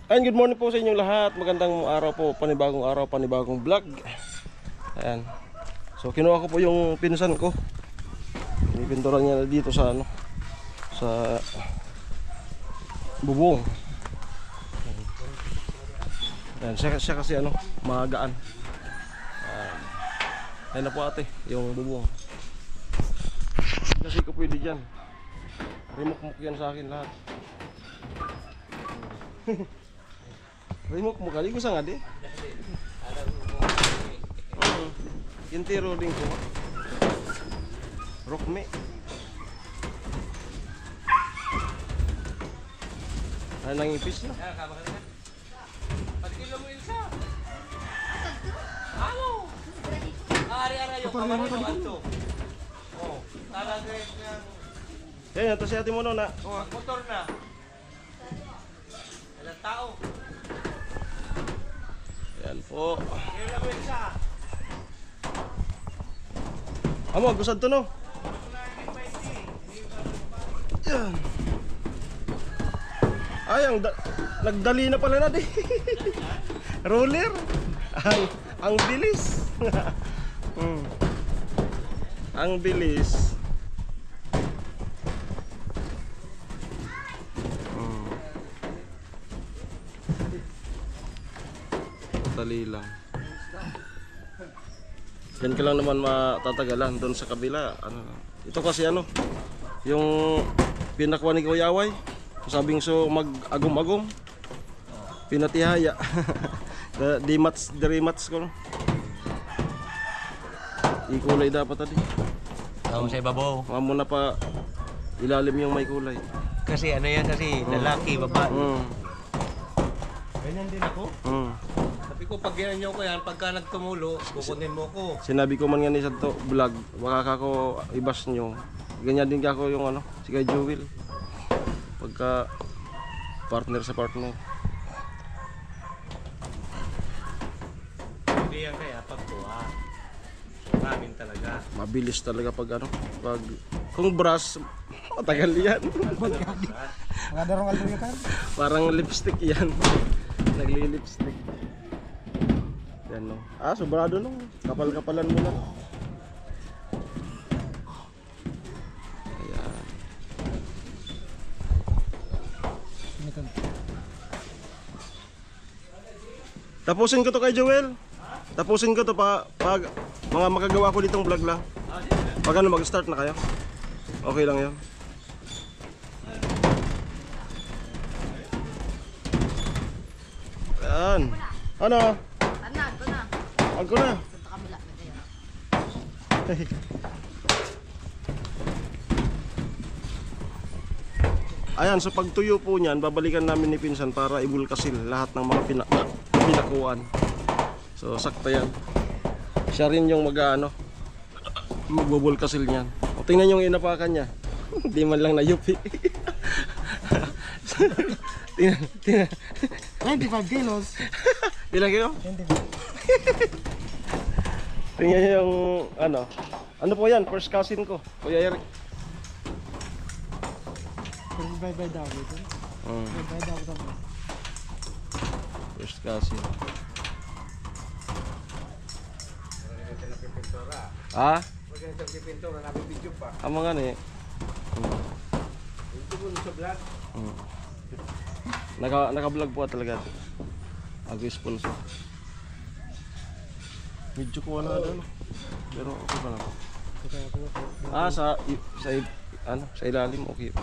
And good morning po sa inyong lahat. Magandang araw po, panibagong araw, panibagong vlog. Ayan. So kinuha ko po yung pinsan ko. Pinipinturan niya dito sa ano, sa bubong. Ayan, siya kasi ano, magaan. Ayan na po ate, yung bubong. Kasi ko pwede dyan. Rimok-mok yan sa akin lahat. Rimok mo kali ko sa nga di. Intiro din ko. Rock me. Ay nangipis na. Pagkilo mo ilsa. Ano? Ari-ari yung kamar mo anto. Oh, talaga yan. Yan, ito si ate mo na. Motor na. Ilang tao? Yan po. Kilo mo ilsa. Amo, gusad to no. Yan. Ay, nagdali na pala natin. Roller. Ang bilis. Ang bilis. Dali lang. Yan ka lang naman matatagalan doon sa kabila. Ano, ito kasi ano, yung pinakwa ni Kuya Away. Sabing so mag-agom-agom. Pinatihaya. Di mats ko. Ikulay dapat tadi. Tama sa ibabaw. Mamo na pa ilalim yung may kulay. Kasi ano yan kasi, lalaki, babae. Ganyan din ako. Sabi ko, pag yan nyo ko yan, pagka nagtumulo, kukunin mo ko. Sinabi ko man nga ni sa to vlog, baka kako ibas nyo. Ganyan din kako yung ano, si Kay Jewel. Pagka partner sa partner. Hindi yan kaya pagkuha. So, namin talaga. Mabilis talaga pag ano, pag kung brush, matagal yan. Mga darong aldo kan? Parang lipstick yan. Nagli-lipstick. Yan no. Sobrado no. Kapal-kapalan mo na. Ayan. Tapusin ko to kay Joel. Tapusin ko to pag mga makagawa ko ditong vlog lang. Pag ano mag-start na kayo. Okay lang 'yan. Ayan. Ano? Tanan, ito na. Ako na. Sa kabila na kayo. Ayan, so pagtuyo po niyan, babalikan namin ni Pinsan para ibulkasil lahat ng mga pinakuan. So sakto yan. Siya rin yung magbubulkasil niyan. O tingnan yung inapakan niya. Hindi man lang nayupi. tingnan. 25 kilos. Ilang kilo? 25. Tingnan niyo yung ano po yan, first cousin ko, Kuya Eric. Bye-bye daw ito. Bye-bye daw ito. First cousin. Ah? Maganda yung pintura, nabibidyo pa. Ang mga ni. Ito mo sa vlog. Naka-vlog po talaga ito.Ag-sponsor. Medyo ko wala ano. Pero okay pa naman. Sa ilalim okay.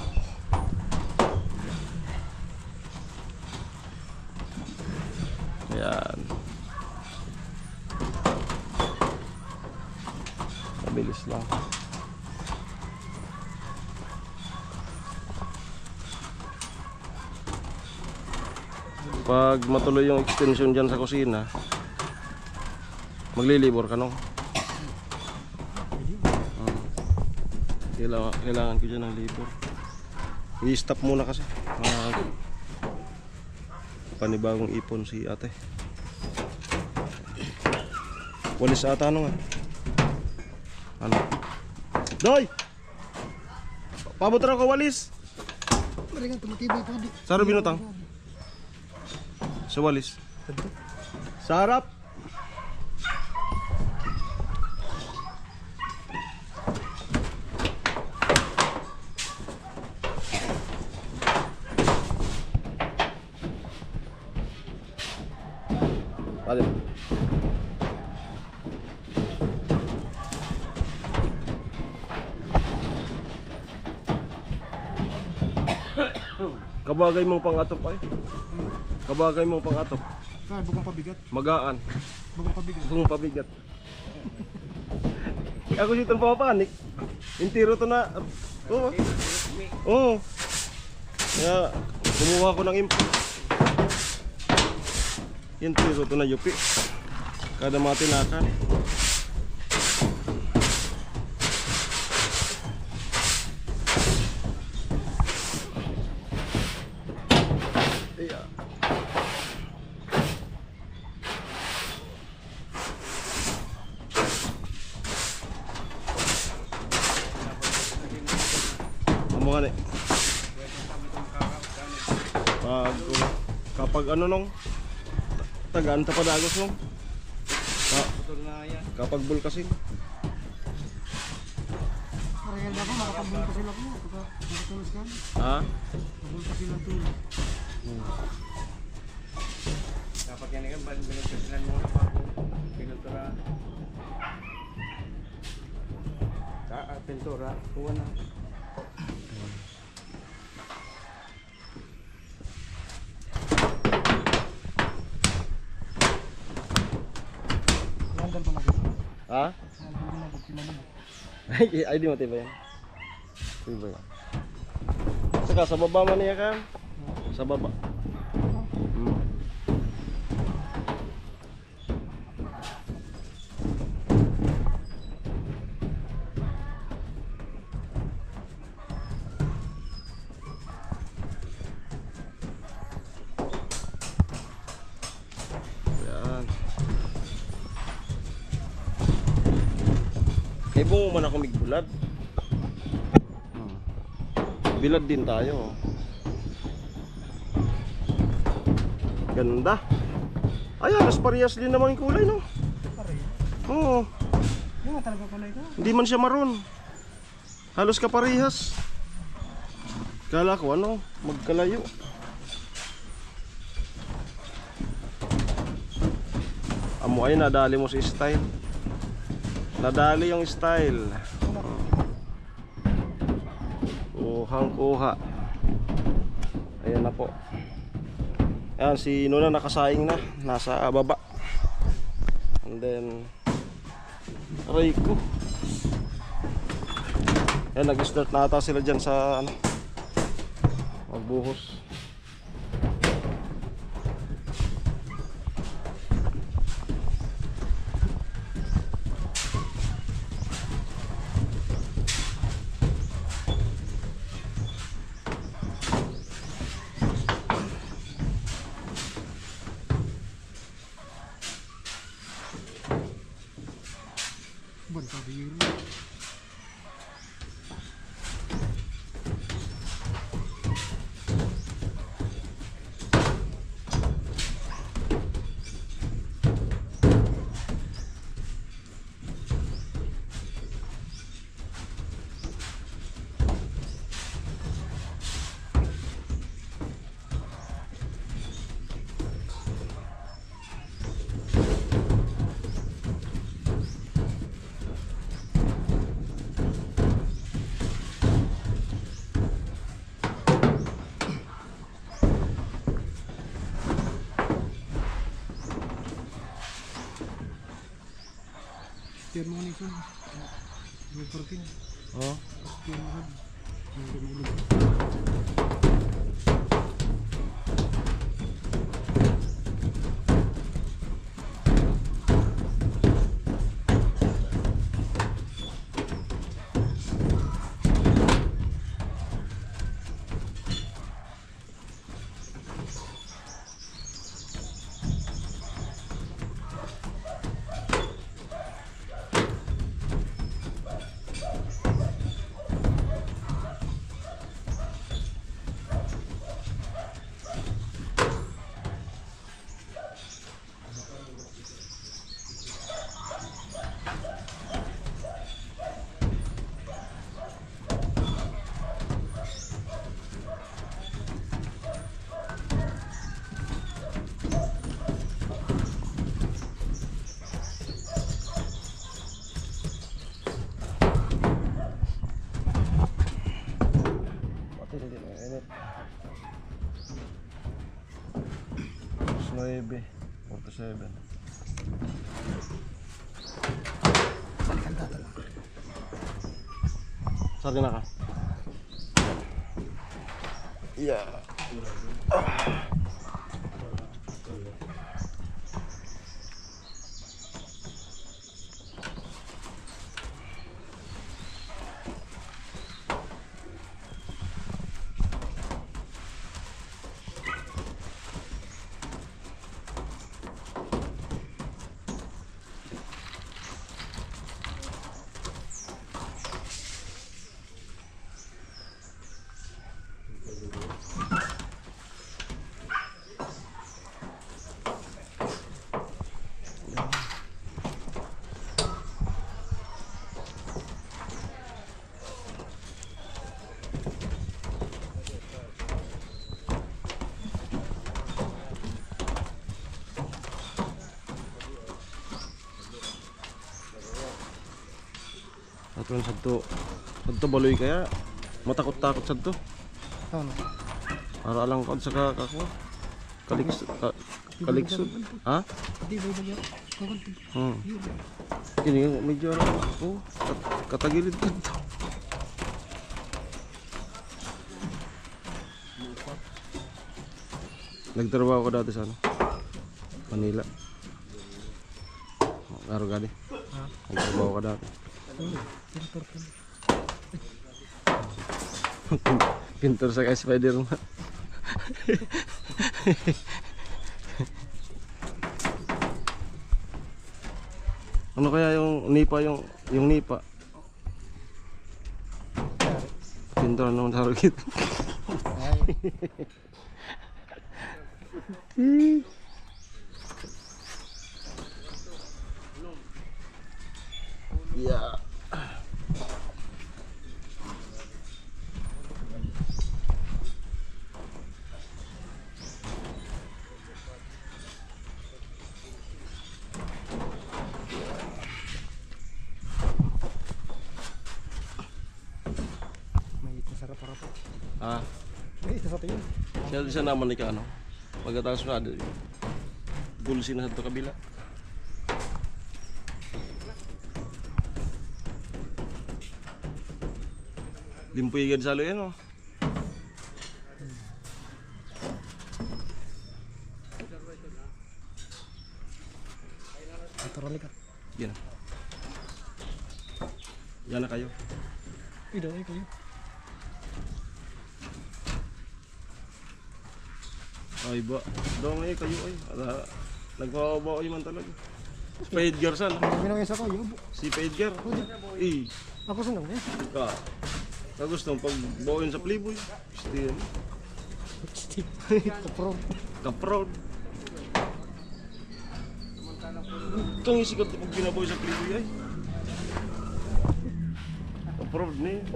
Ayan. Mabilis lang. Pag matuloy yung extension dyan sa kusina, maglilibor ka no? Kailangan ko dyan ng libor. I-stop muna kasi. Panibagong ipon si ate. Walis ata ano nga. Ano? Doy! Pabot raw ka walis. Maringan tumatibay pa di. Saro binutang? Sa walis. Sa harap. Alin? Kabagay mong pangatop ay. Kabagay mong pangatop. Kaya bukang pabigat. Magaan. Bukang pabigat. Kung pabigat. Ako si itong papanik. Intiro to na. Oo. Oo. Kaya kumuha ko ng impo. Intiro to na yupi. Kada mga tinakan. Iya. Amo nga ni. Kapag ano nung tagaan ta padagos nung. Kapag bulkasin. Parehal na ako, makapagbulo sila ko. Pagkatulos ka. Ha? Pagbulo sila tulo. Dapat yan nga, binagkasilan mo na pa ako. Pinuntura. Pintura. Kuha na. Nandun pa lagi. Ha? Nandun na pag pinanong. Ay di matibay yan. Matibay yan. Saka sa baba man niya ka. Sa baba. Hmm. Yan. Kaya mo man ako migbulad. Bilad din tayo. Ganda. Ay, halos parehas din naman yung kulay, no? Oo. Yung nga talaga pala ito. Hindi man siya maroon. Halos kaparehas. Kala ko ano, magkalayo. Amo ay nadali mo si style. Nadali yung style. Kuhang kuha. Ayan na po. Ayan si Nuna nakasaing na. Nasa baba. And then aray ko. Ayan nag-start na ata sila dyan sa ano, magbuhos. Buwan pa biro. Tiyan mo nito. May parking. Oh. Tiyan mo rin. May lumulog. 47. Balikan data lang. Saan na ka? Yeah. Atun sadto baloy kaya matakot-takot sadto. Ano? Para lang ko sa kaliksod. Ha? Di ba bagyo? Kakunti. Kini medyo ako katagilid dito. Nagtrabaho ko dati sa ano? Manila. Araw gani. Nagtrabaho ko dati. Pintor sa kay Spider-Man. Ano kaya yung nipa yung nipa? Pintor nung target. Yeah. May sarap-sarap. Ah, May ito sa tingin. siya naman ni ano. Pagkatapos na gulsin na sa kabila. Limpoy agad salo yan, oh. Naturali ka. Yan. Yan na kayo. Ida ay kayo. Ay ba? Dong ay kayo ay. Nagpapabaw ay man talaga. Si Pa Edgar saan? Ginawin sa ko, yubo. Si Pa Edgar. Eh, Ako sunang eh. ka. Kagustong pag bawin sa Playboy. Still. Steve. Kapro. Kaproud. Itong isikat pag binaboy sa Playboy ay. Kaproud na yun.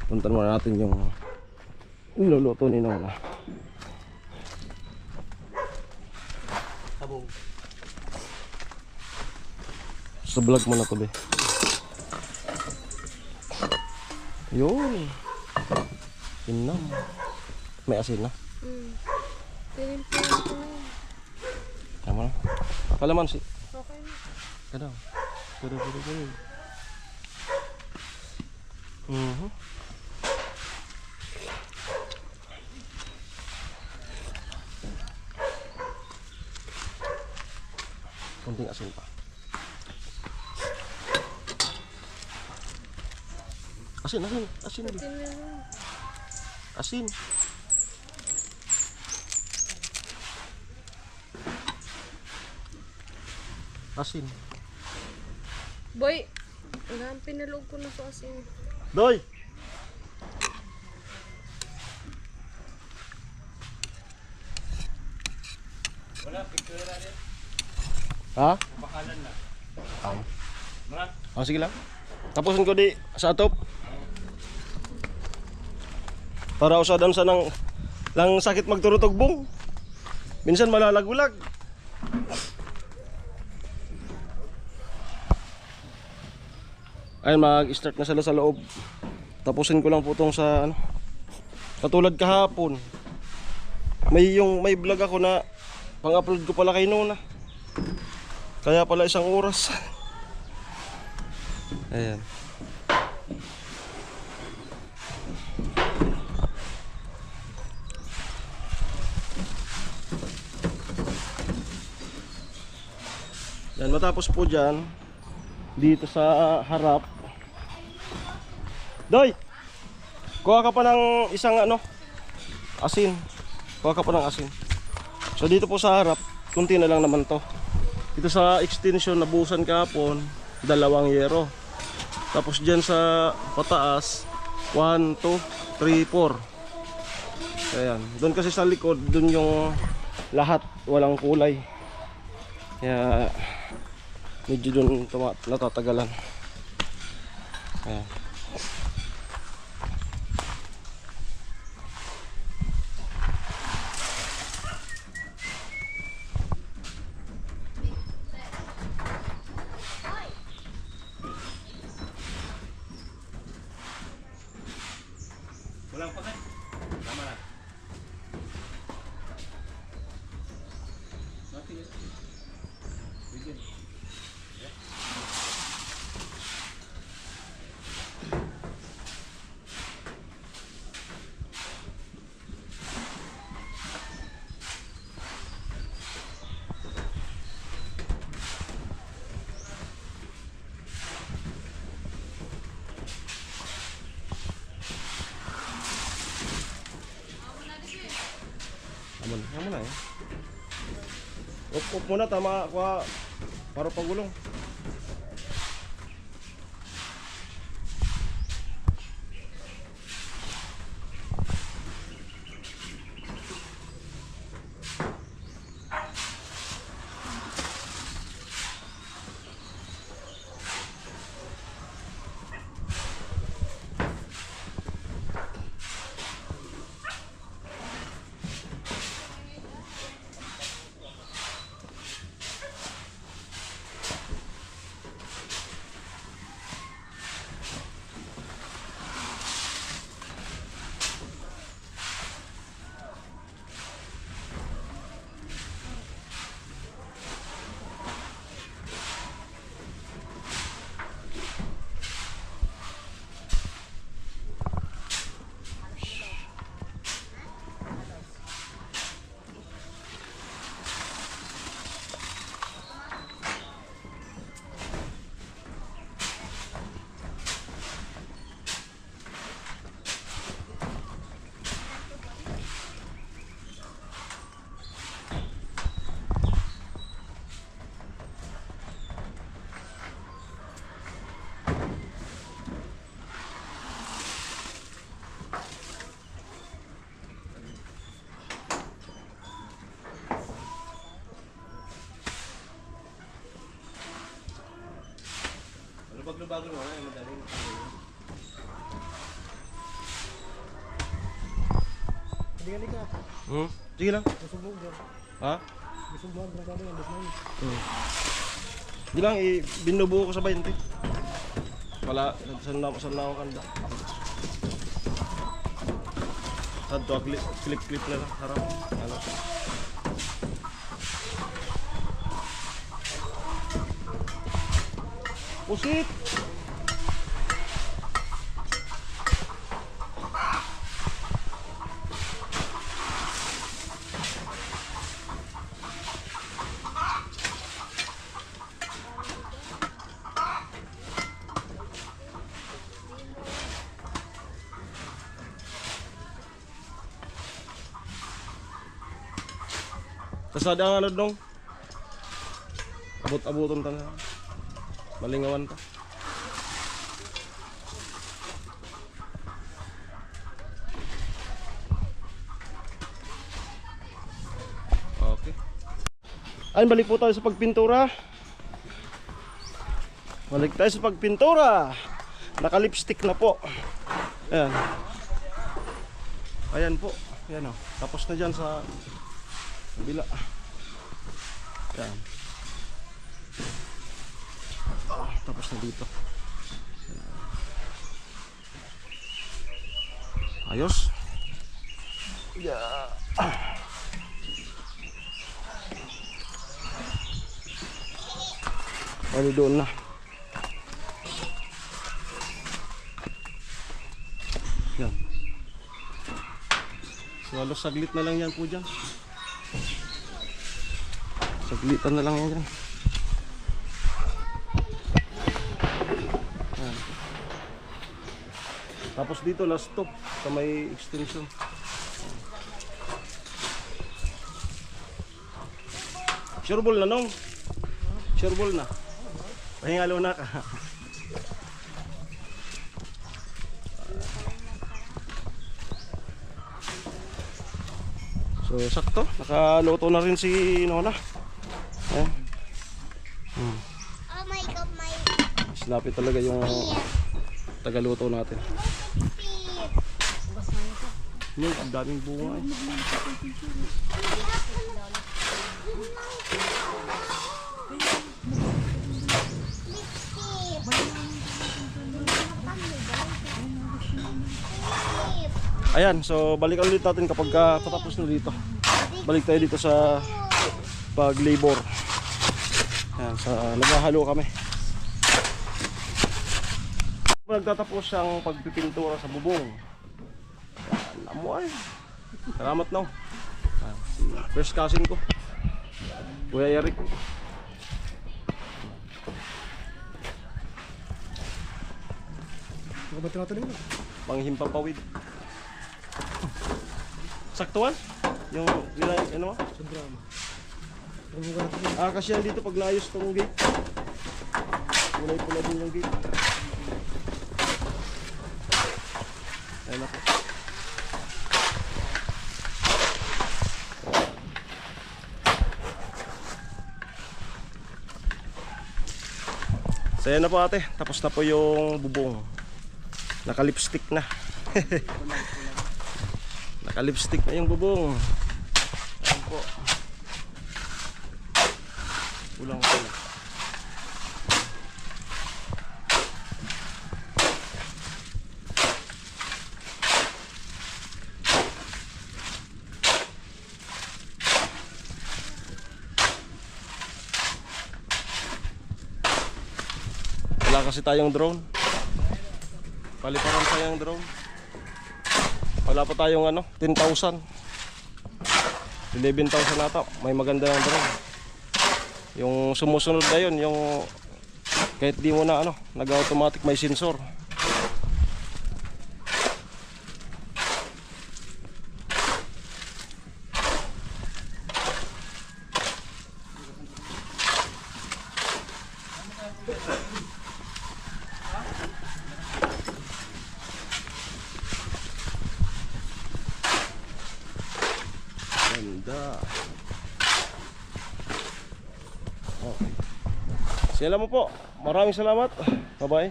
Puntan muna natin yung niluluto ni Nola. Sabong. Sa vlog mo na to, be. Yun. Inam. May asin na. Tama na. Kalamansi. Okay na. Kadaw. Kadaw. Konting asin pa. Asin. Asin. Asin. Boy, ang pinalog ko na to asin. Doy! Wala, picture na rin. Ha? Bakalan na. Oh, sige lang. Tapusin ko di sa atop. Para usadan sa nang lang sakit magturutogbong. Minsan malalagulag. Ayun, mag-start na sila sa loob. Tapusin ko lang po tong sa ano. Katulad kahapon. May vlog ako na pang-upload ko pala kay Nona. Kaya pala 1 oras. Ayan. Yan, matapos po dyan, dito sa harap. Doy! Kuha ka pa ng isang ano, asin. Kuha ka pa ng asin. So dito po sa harap, kunti na lang naman to. Dito sa extension, nabusan kahapon, 2 yero. Tapos dyan sa pataas, 1, 2, 3, 4. Ayan, doon kasi sa likod, doon yung lahat walang kulay. Kaya medyo doon natatagalan. Ayan. Walang pakay. Tama na. Bigyan. Aman na eh. Up muna, tama kwa para pagulong. Lubag-lubagan mo na, madaling. Hindi ka. Sige lang. Masubog dyan. Ha? Masubog, masyado yung dos na yun. Hindi lang, binubuo ko sa 20. Wala, saan na ako kanda. Saan to, clip na lang, harap. Ano? Pusit! Kasada ang ano dong? Abot-aboton ta na. Malingawan ta. Okay. Ayun, balik po tayo sa pagpintura. Balik tayo sa pagpintura. Naka-lipstick na po. Ayan. Ayan po. Ayan o. Tapos na dyan sa kabila. Ayan. Tapos na dito. Ayos. Yeah. Bali doon na. Yan. So halos saglit na lang yan po dyan. Saglitan na lang yan dyan. Yan. Tapos dito last stop sa may extension. Sureball na nung. Sureball na. Pahingalo na ka. So sakto, nakaluto na rin si Nona. Ayan. Oh my God, my Snappy talaga yung tagaluto natin. feet. Yung ang daming bunga eh. Ayan, so balikan ulit natin kapag patapos na dito. Balik tayo dito sa pag-labor. Ayan, sa naghahalo kami. Nagtatapos ang pagpipintura sa bubong. Alam mo ay. Salamat no. Si first cousin ko, Kuya Eric. Ano ba tinatanong mo? Panghimpapawid. Saktuan? Yung nilay, ano mo? Sobrang. Ano ba natin? Kasi yan dito pag naayos tong gate. Kulay pula din yung gate. Ayan ako. So yan na po ate. Tapos na po yung bubong. Naka-lipstick na. Naka-lipstick na yung bubong. Ayan po. Ulang po. Wala kasi tayong drone. Paliparan tayong drone. Wala pa tayong 10,000. 11,000 nata. May maganda ng drone. Yung sumusunod na yun, yung kahit di mo na nag-automatic may sensor. Ganda. Okay. Sila mo po. Maraming salamat. Bye-bye.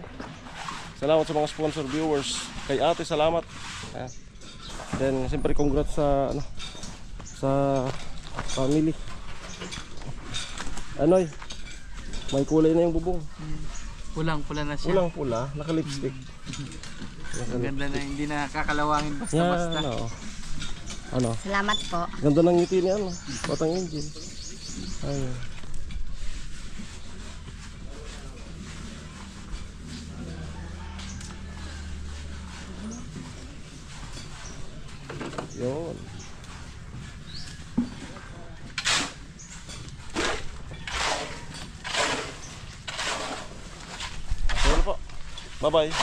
Salamat sa mga sponsor viewers. Kay ate, salamat. Ayan. Then, siyempre congrats sa sa family. Anoy, may kulay na yung bubong. Pulang-pula na siya. Pulang pula, naka-lipstick. Ang ganda na, hindi na kakalawangin basta-basta. Salamat po. Ganda ng ngiti ni batang engine. Ayun. Yun. So, po. Bye-bye.